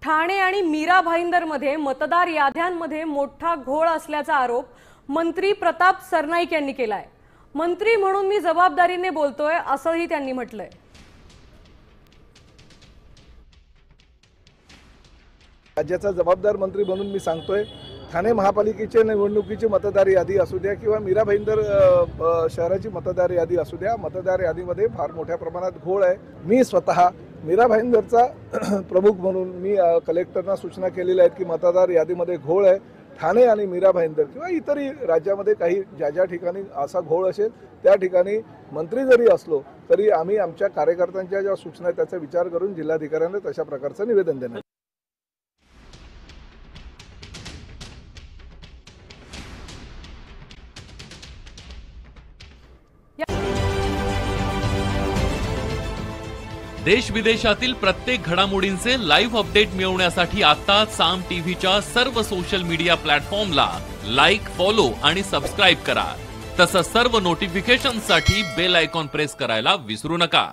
ठाणे आणि मीरा भाईंदरमध्ये मतदार याद्यांमध्ये मोठा घोळ असल्याचा आरोप मंत्री प्रताप सरनाईक यांनी केलाय। मंत्री म्हणून मी जबाबदारीने बोलतोय असंही त्यांनी म्हटलंय। राज्याचा जबाबदार मंत्री म्हणून मी सांगतोय, ठाणे महापालिकेच्या निवडणुकीची मतदार यादी असू द्या किंवा मीरा भाईंदर शहराची मतदार यादी असू द्या, मतदार यादीमध्ये फार मोठ्या प्रमाणात घोळ आहे। मी स्वतः मीरा भाईंदरचा प्रमुख म्हणून मी कलेक्टरना सूचना केलेल्या आहेत की मतदार यादीमध्ये घोळ आहे। ठाणे आणि मीरा भाईंदर किंवा इतरही राज्यामध्ये काही ज्या ठिकाणी असा घोळ असेल त्या ठिकाणी मंत्री जरी असलो तरी आम्ही आमच्या कार्यकर्त्यांच्या ज्या सूचना आहेत त्याचा विचार करून जिल्हाधिकाऱ्यांना तशा प्रकारचं निवेदन देणार। देश विदेशातील प्रत्येक घडामोडींचे लाईव्ह अपडेट मिळवण्यासाठी आता साम टीव्हीच्या सर्व सोशल मीडिया प्लॅटफॉर्मला लाईक, फॉलो आणि सबस्क्राइब करा। तसंच सर्व नोटिफिकेशनसाठी बेल आयकॉन प्रेस करायला विसरू नका।